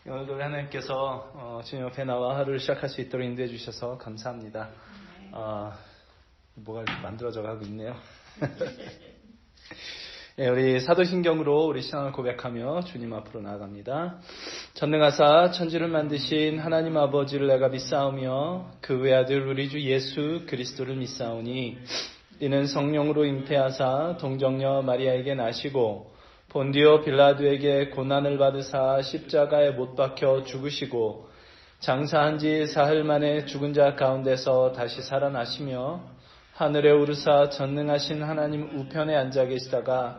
오늘도 우리 하나님께서 주님 앞에 나와 하루를 시작할 수 있도록 인도해 주셔서 감사합니다. 뭐가 이렇게 만들어져 가고 있네요. 네, 우리 사도신경으로 우리 신앙을 고백하며 주님 앞으로 나아갑니다. 전능하사 천지를 만드신 하나님 아버지를 내가 믿사오며 그 외아들 우리 주 예수 그리스도를 믿사오니 이는 성령으로 잉태하사 동정녀 마리아에게 나시고 본디오 빌라도에게 고난을 받으사 십자가에 못 박혀 죽으시고 장사한 지 사흘 만에 죽은 자 가운데서 다시 살아나시며 하늘에 오르사 전능하신 하나님 우편에 앉아 계시다가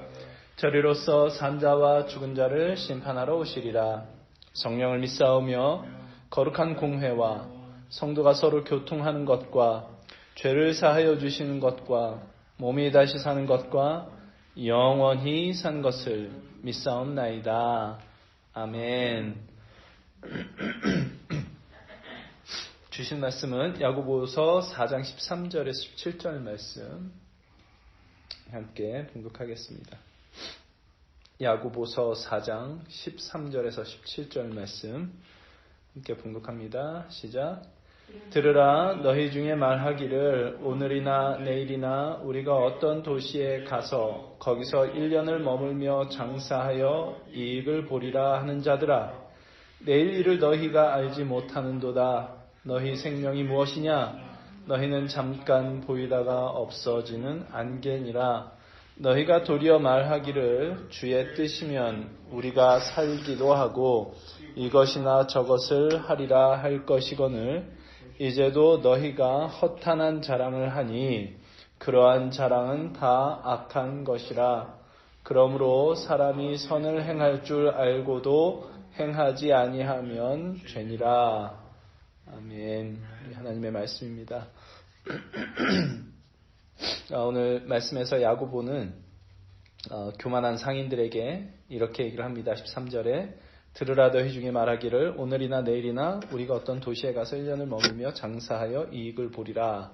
저리로서 산자와 죽은 자를 심판하러 오시리라. 성령을 믿사오며 거룩한 공회와 성도가 서로 교통하는 것과 죄를 사하여 주시는 것과 몸이 다시 사는 것과 영원히 산 것을 믿사옵나이다. 아멘. 주신 말씀은 야고보서 4장 13절에서 17절 말씀 함께 봉독하겠습니다. 야고보서 4장 13절에서 17절 말씀 함께 봉독합니다. 시작. 들으라, 너희 중에 말하기를 오늘이나 내일이나 우리가 어떤 도시에 가서 거기서 1년을 머물며 장사하여 이익을 보리라 하는 자들아, 내일 일을 너희가 알지 못하는도다. 너희 생명이 무엇이냐? 너희는 잠깐 보이다가 없어지는 안개니라. 너희가 도리어 말하기를 주의 뜻이면 우리가 살기도 하고 이것이나 저것을 하리라 할 것이거늘 이제도 너희가 허탄한 자랑을 하니 그러한 자랑은 다 악한 것이라. 그러므로 사람이 선을 행할 줄 알고도 행하지 아니하면 죄니라. 아멘. 하나님의 말씀입니다. 오늘 말씀에서 야고보는 교만한 상인들에게 이렇게 얘기를 합니다. 13절에 들으라, 너희 중에 말하기를 오늘이나 내일이나 우리가 어떤 도시에 가서 1년을 머물며 장사하여 이익을 보리라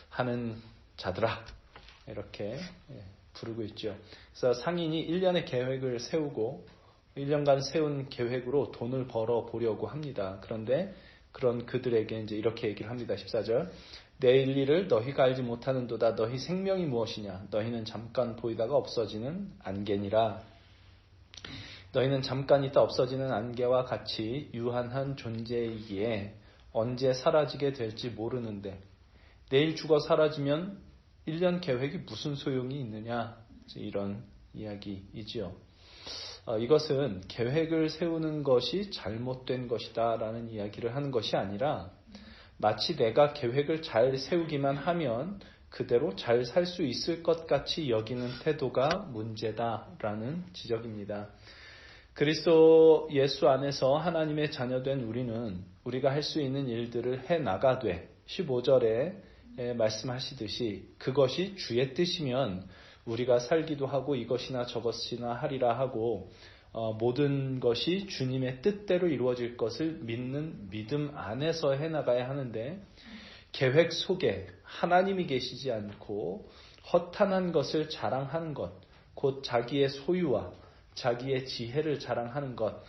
하는 자들아, 이렇게 부르고 있죠. 그래서 상인이 1년의 계획을 세우고 1년간 세운 계획으로 돈을 벌어 보려고 합니다. 그런데 그런 그들에게 이제 이렇게 얘기를 합니다. 14절. 내일 일을 너희가 알지 못하는도다. 너희 생명이 무엇이냐? 너희는 잠깐 보이다가 없어지는 안개니라. 너희는 잠깐 있다 없어지는 안개와 같이 유한한 존재이기에 언제 사라지게 될지 모르는데 내일 죽어 사라지면 1년 계획이 무슨 소용이 있느냐? 이런 이야기이지요. 이것은 계획을 세우는 것이 잘못된 것이다 라는 이야기를 하는 것이 아니라 마치 내가 계획을 잘 세우기만 하면 그대로 잘 살 수 있을 것 같이 여기는 태도가 문제다라는 지적입니다. 그리스도 예수 안에서 하나님의 자녀된 우리는 우리가 할 수 있는 일들을 해나가되 15절에 말씀하시듯이 그것이 주의 뜻이면 우리가 살기도 하고 이것이나 저것이나 하리라 하고 모든 것이 주님의 뜻대로 이루어질 것을 믿는 믿음 안에서 해나가야 하는데 계획 속에 하나님이 계시지 않고 허탄한 것을 자랑하는 것, 곧 자기의 소유와 자기의 지혜를 자랑하는 것,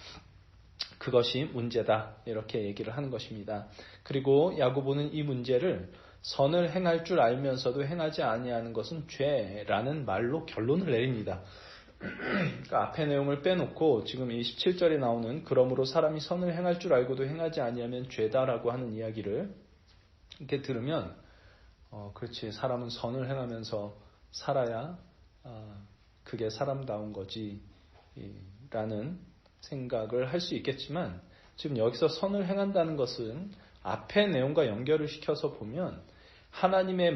그것이 문제다 이렇게 얘기를 하는 것입니다. 그리고 야고보는 이 문제를 선을 행할 줄 알면서도 행하지 아니하는 것은 죄라는 말로 결론을 내립니다. 그러니까 앞의 내용을 빼놓고 지금 이 17절에 나오는 그러므로 사람이 선을 행할 줄 알고도 행하지 아니하면 죄다라고 하는 이야기를 이렇게 들으면 그렇지, 사람은 선을 행하면서 살아야 그게 사람다운 거지 라는 생각을 할 수 있겠지만 지금 여기서 선을 행한다는 것은 앞의 내용과 연결을 시켜서 보면 하나님을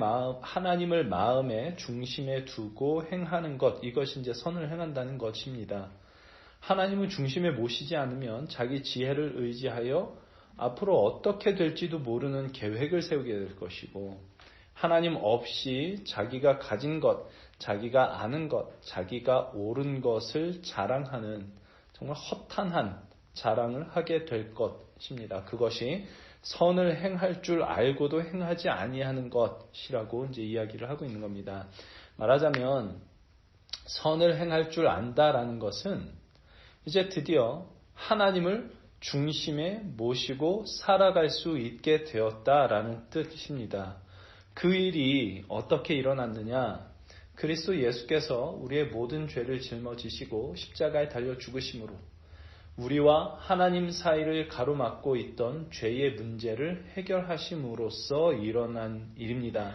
마음의 중심에 두고 행하는 것, 이것이 이제 선을 행한다는 것입니다. 하나님을 중심에 모시지 않으면 자기 지혜를 의지하여 앞으로 어떻게 될지도 모르는 계획을 세우게 될 것이고 하나님 없이 자기가 가진 것, 자기가 아는 것, 자기가 옳은 것을 자랑하는 정말 허탄한 자랑을 하게 될 것입니다. 그것이 선을 행할 줄 알고도 행하지 아니하는 것이라고 이제 이야기를 하고 있는 겁니다. 말하자면 선을 행할 줄 안다라는 것은 이제 드디어 하나님을 중심에 모시고 살아갈 수 있게 되었다라는 뜻입니다. 그 일이 어떻게 일어났느냐? 그리스도 예수께서 우리의 모든 죄를 짊어지시고 십자가에 달려 죽으심으로 우리와 하나님 사이를 가로막고 있던 죄의 문제를 해결하심으로써 일어난 일입니다.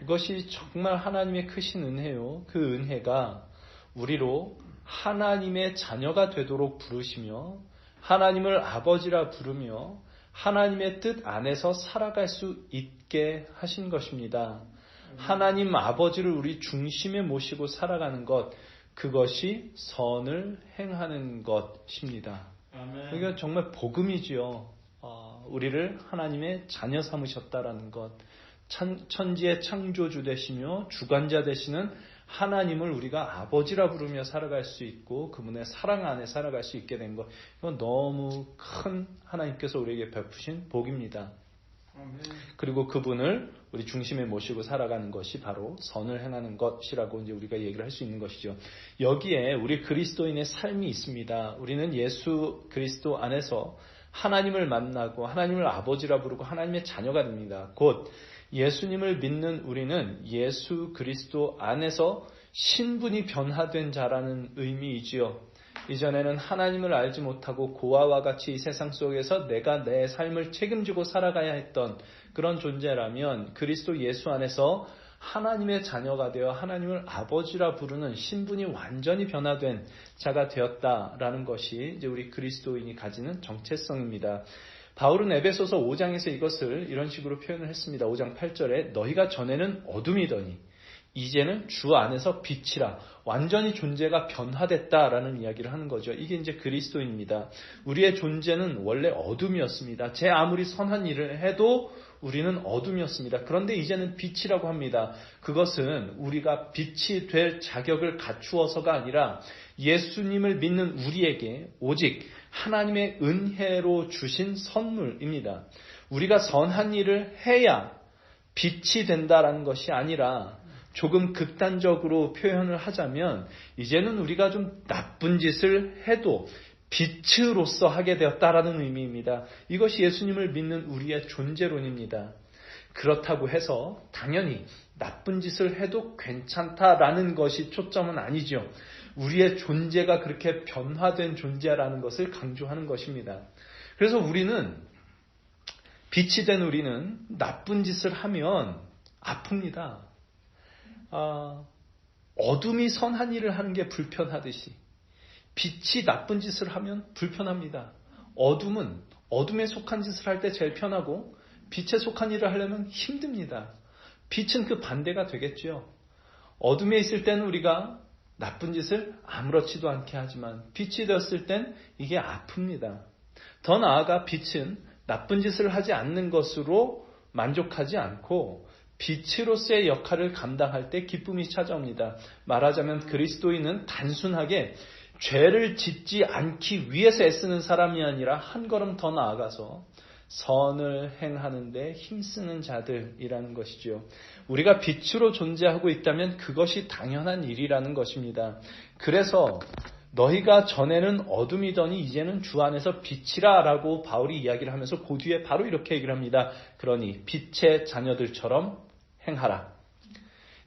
이것이 정말 하나님의 크신 은혜요. 그 은혜가 우리로 하나님의 자녀가 되도록 부르시며 하나님을 아버지라 부르며 하나님의 뜻 안에서 살아갈 수 있게 하신 것입니다. 하나님 아버지를 우리 중심에 모시고 살아가는 것, 그것이 선을 행하는 것입니다. 그러니까 정말 복음이지요. 우리를 하나님의 자녀 삼으셨다라는 것, 천지의 창조주 되시며 주관자 되시는 하나님을 우리가 아버지라 부르며 살아갈 수 있고 그분의 사랑 안에 살아갈 수 있게 된 것, 이건 너무 큰 하나님께서 우리에게 베푸신 복입니다. 그리고 그분을 우리 중심에 모시고 살아가는 것이 바로 선을 행하는 것이라고 이제 우리가 얘기를 할 수 있는 것이죠. 여기에 우리 그리스도인의 삶이 있습니다. 우리는 예수 그리스도 안에서 하나님을 만나고 하나님을 아버지라 부르고 하나님의 자녀가 됩니다. 곧 예수님을 믿는 우리는 예수 그리스도 안에서 신분이 변화된 자라는 의미이지요. 이전에는 하나님을 알지 못하고 고아와 같이 이 세상 속에서 내가 내 삶을 책임지고 살아가야 했던 그런 존재라면 그리스도 예수 안에서 하나님의 자녀가 되어 하나님을 아버지라 부르는 신분이 완전히 변화된 자가 되었다라는 것이 이제 우리 그리스도인이 가지는 정체성입니다. 바울은 에베소서 5장에서 이것을 이런 식으로 표현을 했습니다. 5장 8절에 너희가 전에는 어둠이더니 이제는 주 안에서 빛이라, 완전히 존재가 변화됐다라는 이야기를 하는 거죠. 이게 이제 그리스도입니다. 우리의 존재는 원래 어둠이었습니다. 제 아무리 선한 일을 해도 우리는 어둠이었습니다. 그런데 이제는 빛이라고 합니다. 그것은 우리가 빛이 될 자격을 갖추어서가 아니라 예수님을 믿는 우리에게 오직 하나님의 은혜로 주신 선물입니다. 우리가 선한 일을 해야 빛이 된다라는 것이 아니라 조금 극단적으로 표현을 하자면 이제는 우리가 좀 나쁜 짓을 해도 빛으로서 하게 되었다라는 의미입니다. 이것이 예수님을 믿는 우리의 존재론입니다. 그렇다고 해서 당연히 나쁜 짓을 해도 괜찮다라는 것이 초점은 아니죠. 우리의 존재가 그렇게 변화된 존재라는 것을 강조하는 것입니다. 그래서 우리는, 빛이 된 우리는 나쁜 짓을 하면 아픕니다. 어둠이 선한 일을 하는 게 불편하듯이 빛이 나쁜 짓을 하면 불편합니다. 어둠은 어둠에 속한 짓을 할 때 제일 편하고 빛에 속한 일을 하려면 힘듭니다. 빛은 그 반대가 되겠죠. 어둠에 있을 때는 우리가 나쁜 짓을 아무렇지도 않게 하지만 빛이 되었을 땐 이게 아픕니다. 더 나아가 빛은 나쁜 짓을 하지 않는 것으로 만족하지 않고 빛으로서의 역할을 감당할 때 기쁨이 찾아옵니다. 말하자면 그리스도인은 단순하게 죄를 짓지 않기 위해서 애쓰는 사람이 아니라 한 걸음 더 나아가서 선을 행하는 데 힘쓰는 자들이라는 것이죠. 우리가 빛으로 존재하고 있다면 그것이 당연한 일이라는 것입니다. 그래서 너희가 전에는 어둠이더니 이제는 주 안에서 빛이라 라고 바울이 이야기를 하면서 그 뒤에 바로 이렇게 얘기를 합니다. 그러니 빛의 자녀들처럼 행하라.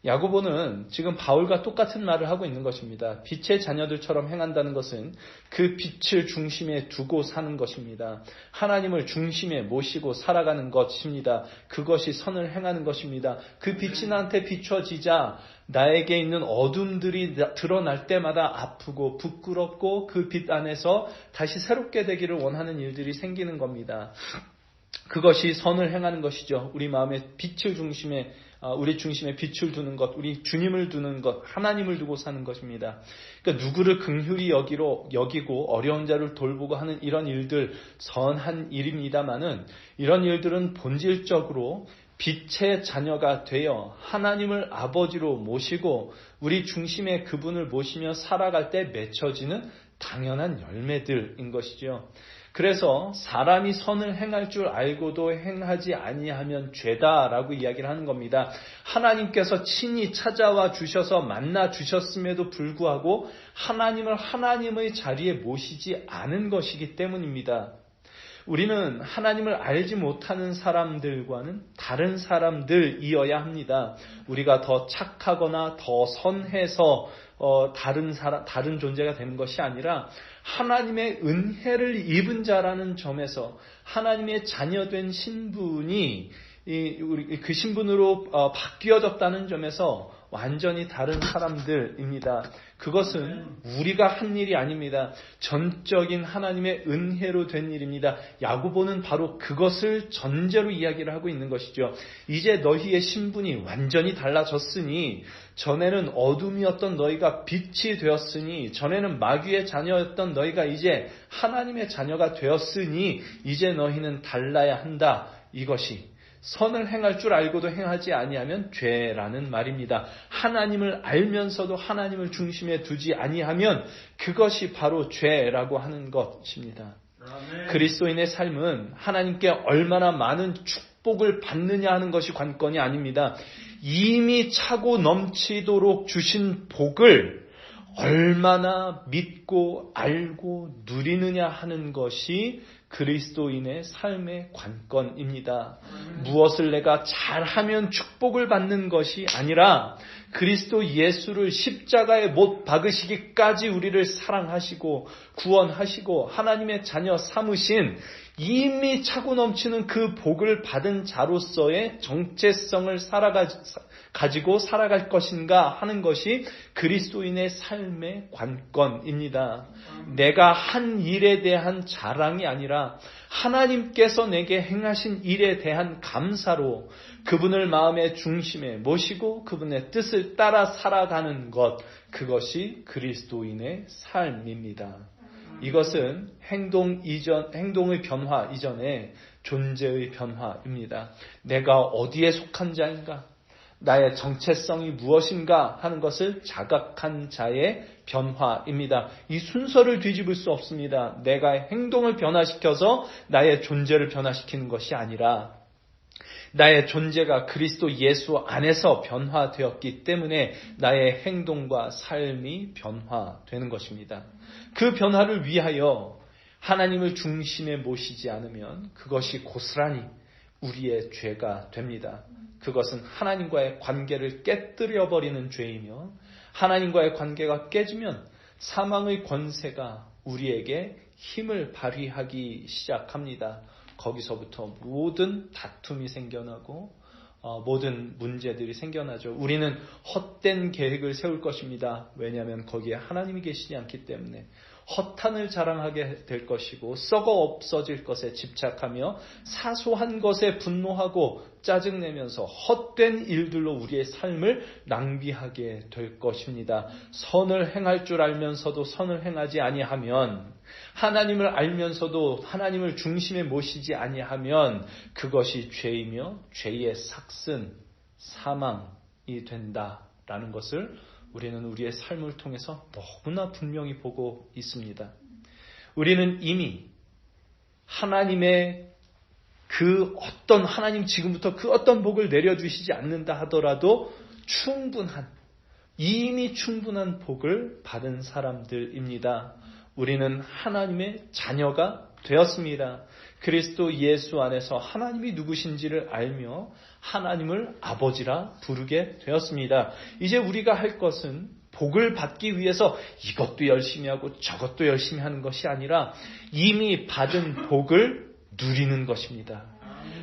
야고보는 지금 바울과 똑같은 말을 하고 있는 것입니다. 빛의 자녀들처럼 행한다는 것은 그 빛을 중심에 두고 사는 것입니다. 하나님을 중심에 모시고 살아가는 것입니다. 그것이 선을 행하는 것입니다. 그 빛이 나한테 비춰지자 나에게 있는 어둠들이 드러날 때마다 아프고 부끄럽고 그 빛 안에서 다시 새롭게 되기를 원하는 일들이 생기는 겁니다. 그것이 선을 행하는 것이죠. 우리 마음의 빛을 중심에, 우리 중심에 빛을 두는 것, 우리 주님을 두는 것, 하나님을 두고 사는 것입니다. 그러니까 누구를 긍휼히 여기고 어려운 자를 돌보고 하는 이런 일들 선한 일입니다마는 이런 일들은 본질적으로 빛의 자녀가 되어 하나님을 아버지로 모시고 우리 중심에 그분을 모시며 살아갈 때 맺혀지는 당연한 열매들인 것이죠. 그래서 사람이 선을 행할 줄 알고도 행하지 아니하면 죄다라고 이야기를 하는 겁니다. 하나님께서 친히 찾아와 주셔서 만나 주셨음에도 불구하고 하나님을 하나님의 자리에 모시지 않은 것이기 때문입니다. 우리는 하나님을 알지 못하는 사람들과는 다른 사람들이어야 합니다. 우리가 더 착하거나 더 선해서 다른 존재가 되는 것이 아니라 하나님의 은혜를 입은 자라는 점에서 하나님의 자녀된 신분이 그 신분으로 바뀌어졌다는 점에서 완전히 다른 사람들입니다. 그것은 우리가 한 일이 아닙니다. 전적인 하나님의 은혜로 된 일입니다. 야고보는 바로 그것을 전제로 이야기를 하고 있는 것이죠. 이제 너희의 신분이 완전히 달라졌으니, 전에는 어둠이었던 너희가 빛이 되었으니, 전에는 마귀의 자녀였던 너희가 이제 하나님의 자녀가 되었으니 이제 너희는 달라야 한다. 이것이 선을 행할 줄 알고도 행하지 아니하면 죄라는 말입니다. 하나님을 알면서도 하나님을 중심에 두지 아니하면 그것이 바로 죄라고 하는 것입니다. 아멘. 그리스도인의 삶은 하나님께 얼마나 많은 축복을 받느냐 하는 것이 관건이 아닙니다. 이미 차고 넘치도록 주신 복을 얼마나 믿고 알고 누리느냐 하는 것이 그리스도인의 삶의 관건입니다. 무엇을 내가 잘하면 축복을 받는 것이 아니라 그리스도 예수를 십자가에 못 박으시기까지 우리를 사랑하시고 구원하시고 하나님의 자녀 삼으신 이미 차고 넘치는 그 복을 받은 자로서의 정체성을 가지고 살아갈 것인가 하는 것이 그리스도인의 삶의 관건입니다. 내가 한 일에 대한 자랑이 아니라 하나님께서 내게 행하신 일에 대한 감사로 그분을 마음의 중심에 모시고 그분의 뜻을 따라 살아가는 것, 그것이 그리스도인의 삶입니다. 이것은 행동의 변화 이전에 존재의 변화입니다. 내가 어디에 속한 자인가? 나의 정체성이 무엇인가 하는 것을 자각한 자의 변화입니다. 이 순서를 뒤집을 수 없습니다. 내가 행동을 변화시켜서 나의 존재를 변화시키는 것이 아니라 나의 존재가 그리스도 예수 안에서 변화되었기 때문에 나의 행동과 삶이 변화되는 것입니다. 그 변화를 위하여 하나님을 중심에 모시지 않으면 그것이 고스란히 우리의 죄가 됩니다. 그것은 하나님과의 관계를 깨뜨려버리는 죄이며 하나님과의 관계가 깨지면 사망의 권세가 우리에게 힘을 발휘하기 시작합니다. 거기서부터 모든 다툼이 생겨나고 모든 문제들이 생겨나죠. 우리는 헛된 계획을 세울 것입니다. 왜냐하면 거기에 하나님이 계시지 않기 때문에 허탄을 자랑하게 될 것이고 썩어 없어질 것에 집착하며 사소한 것에 분노하고 짜증내면서 헛된 일들로 우리의 삶을 낭비하게 될 것입니다. 선을 행할 줄 알면서도 선을 행하지 아니하면, 하나님을 알면서도 하나님을 중심에 모시지 아니하면 그것이 죄이며 죄의 삭슨, 사망이 된다라는 것을 우리는 우리의 삶을 통해서 너무나 분명히 보고 있습니다. 우리는 이미 하나님의 하나님 지금부터 그 어떤 복을 내려주시지 않는다 하더라도 이미 충분한 복을 받은 사람들입니다. 우리는 하나님의 자녀가 되었습니다. 그리스도 예수 안에서 하나님이 누구신지를 알며 하나님을 아버지라 부르게 되었습니다. 이제 우리가 할 것은 복을 받기 위해서 이것도 열심히 하고 저것도 열심히 하는 것이 아니라 이미 받은 복을 누리는 것입니다.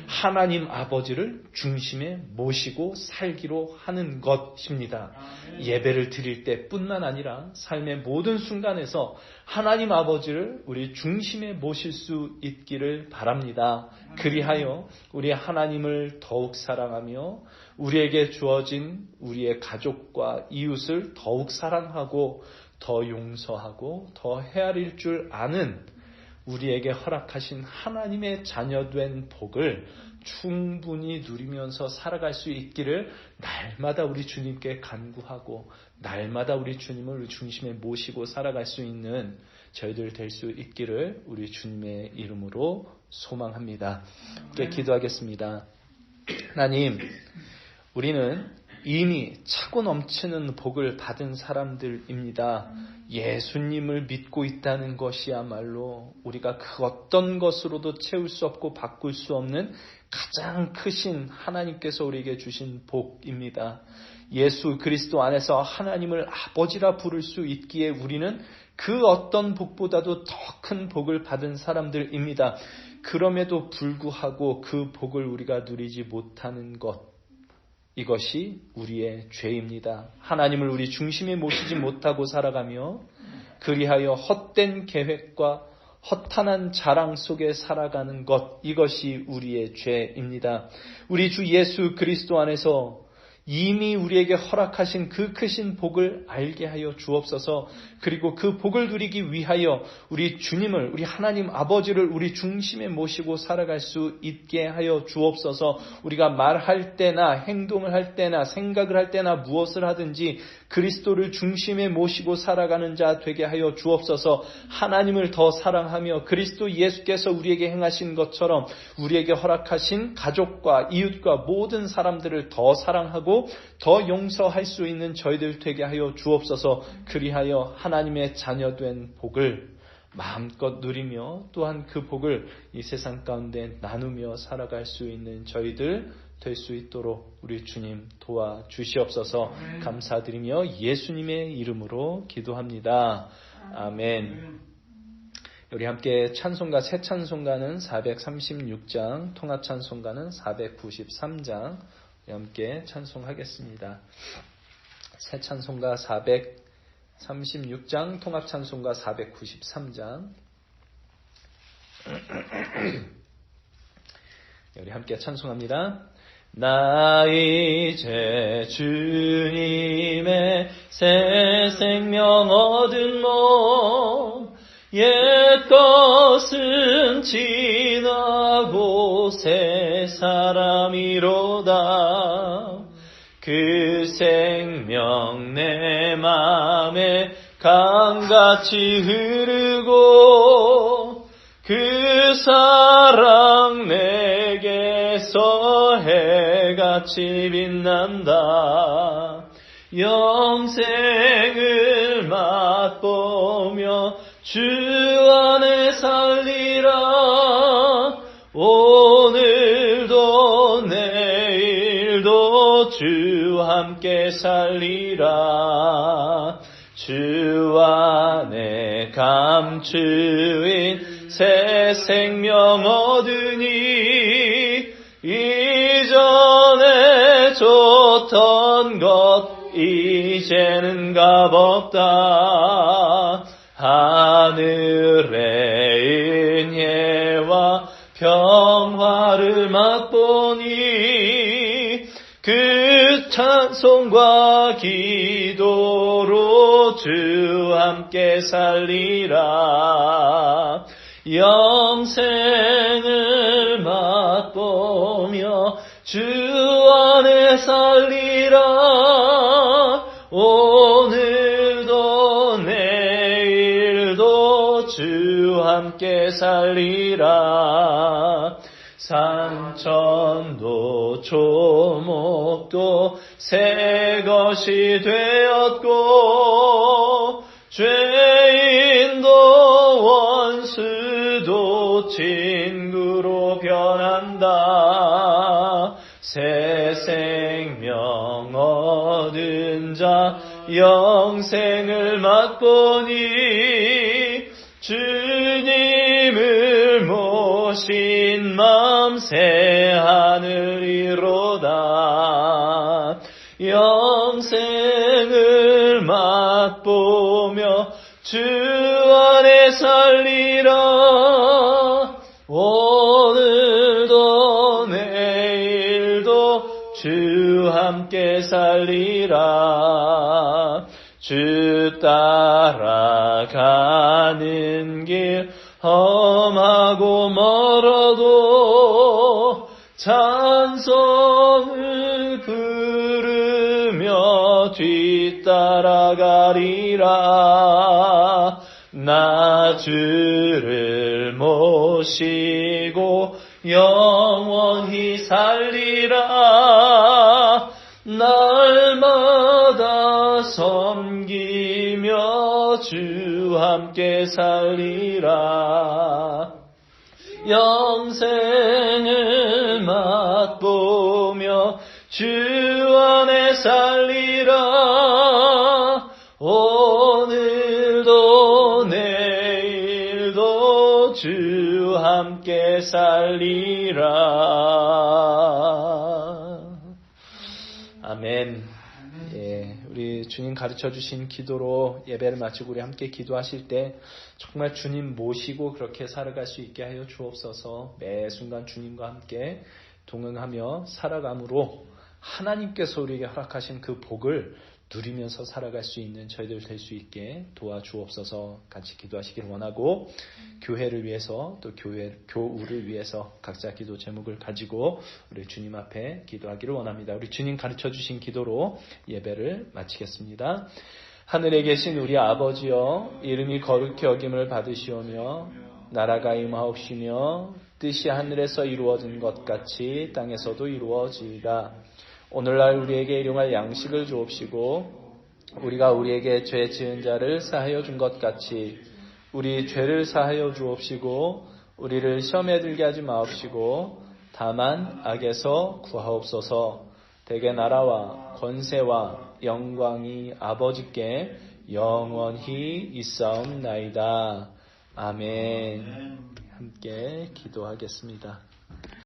하나님 아버지를 중심에 모시고 살기로 하는 것입니다. 예배를 드릴 때뿐만 아니라 삶의 모든 순간에서 하나님 아버지를 우리 중심에 모실 수 있기를 바랍니다. 그리하여 우리 하나님을 더욱 사랑하며 우리에게 주어진 우리의 가족과 이웃을 더욱 사랑하고 더 용서하고 더 헤아릴 줄 아는 우리에게 허락하신 하나님의 자녀된 복을 충분히 누리면서 살아갈 수 있기를 날마다 우리 주님께 간구하고 날마다 우리 주님을 우리 중심에 모시고 살아갈 수 있는 저희들 될 수 있기를 우리 주님의 이름으로 소망합니다. 함께 기도하겠습니다. 하나님, 우리는 이미 차고 넘치는 복을 받은 사람들입니다. 예수님을 믿고 있다는 것이야말로 우리가 그 어떤 것으로도 채울 수 없고 바꿀 수 없는 가장 크신 하나님께서 우리에게 주신 복입니다. 예수 그리스도 안에서 하나님을 아버지라 부를 수 있기에 우리는 그 어떤 복보다도 더 큰 복을 받은 사람들입니다. 그럼에도 불구하고 그 복을 우리가 누리지 못하는 것, 이것이 우리의 죄입니다. 하나님을 우리 중심에 모시지 못하고 살아가며 그리하여 헛된 계획과 허탄한 자랑 속에 살아가는 것, 이것이 우리의 죄입니다. 우리 주 예수 그리스도 안에서 이미 우리에게 허락하신 그 크신 복을 알게 하여 주옵소서. 그리고 그 복을 누리기 위하여 우리 주님을, 우리 하나님 아버지를 우리 중심에 모시고 살아갈 수 있게 하여 주옵소서. 우리가 말할 때나 행동을 할 때나 생각을 할 때나 무엇을 하든지 그리스도를 중심에 모시고 살아가는 자 되게 하여 주옵소서. 하나님을 더 사랑하며 그리스도 예수께서 우리에게 행하신 것처럼 우리에게 허락하신 가족과 이웃과 모든 사람들을 더 사랑하고 더 용서할 수 있는 저희들 되게 하여 주옵소서. 그리하여 하나님의 자녀된 복을 마음껏 누리며 또한 그 복을 이 세상 가운데 나누며 살아갈 수 있는 저희들 될 수 있도록 우리 주님 도와주시옵소서. 감사드리며 예수님의 이름으로 기도합니다. 아멘. 우리 함께 찬송가, 새 찬송가는 436장, 통합 찬송가는 493장 함께 찬송하겠습니다. 새 찬송가 436장, 통합 찬송가 493장. 우리 함께 찬송합니다. 나 이제 주님의 새 생명 얻은 몸, 옛 것은 지나고 새 사람이로다. 그 생명 내 맘에 강같이 흐르고 그 사랑 내게서 해같이 빛난다. 영생을 맛보며 주 안에 살리라. 오늘도 내일도 주 함께 살리라. 주 안에 감추인 새 생명 얻으니 이전에 줬던 것 이제는 값없다. 하늘의 은혜와 평화를 맛보니 그 찬송과 기도로 주 함께 살리라. 영생을 맛보며 주 안에 살리라. 오늘도 내일도 주 함께 살리라. 산천도 조목도 새 것이 되었고 죄인도 원수도 친구로 변한다. 새 생명 얻은 자 영생을 맛보니 주님을 모신 맘 새 하늘이로다. 영생을 맛보며 주 안에 살리라. 오늘도 내일도 주 함께 살리라. 주 따라가는 길 험하고 멀어도 찬송을 부르며 뒤따라가리라. 나 주를 모시고 영원히 살리라. 날마다 섬기며 주 함께 살리라. 영생을 맛보며 주 안에 살리라. 오늘도 내일도 주 함께 살리라. 아멘. 예, 우리 주님 가르쳐 주신 기도로 예배를 마치고 우리 함께 기도하실 때 정말 주님 모시고 그렇게 살아갈 수 있게 하여 주옵소서. 매 순간 주님과 함께 동행하며 살아감으로 하나님께서 우리에게 허락하신 그 복을 누리면서 살아갈 수 있는 저희들 될 수 있게 도와주옵소서. 같이 기도하시길 원하고, 교회를 위해서 또 교우를 위해서 각자 기도 제목을 가지고 우리 주님 앞에 기도하기를 원합니다. 우리 주님 가르쳐 주신 기도로 예배를 마치겠습니다. 하늘에 계신 우리 아버지여, 이름이 거룩히 여김을 받으시오며 나라가 임하옵시며 뜻이 하늘에서 이루어진 것 같이 땅에서도 이루어지이다. 오늘날 우리에게 일용할 양식을 주옵시고 우리가 우리에게 죄 지은 자를 사하여 준 것 같이 우리 죄를 사하여 주옵시고 우리를 시험에 들게 하지 마옵시고 다만 악에서 구하옵소서. 대개 나라와 권세와 영광이 아버지께 영원히 있사옵나이다. 아멘. 함께 기도하겠습니다.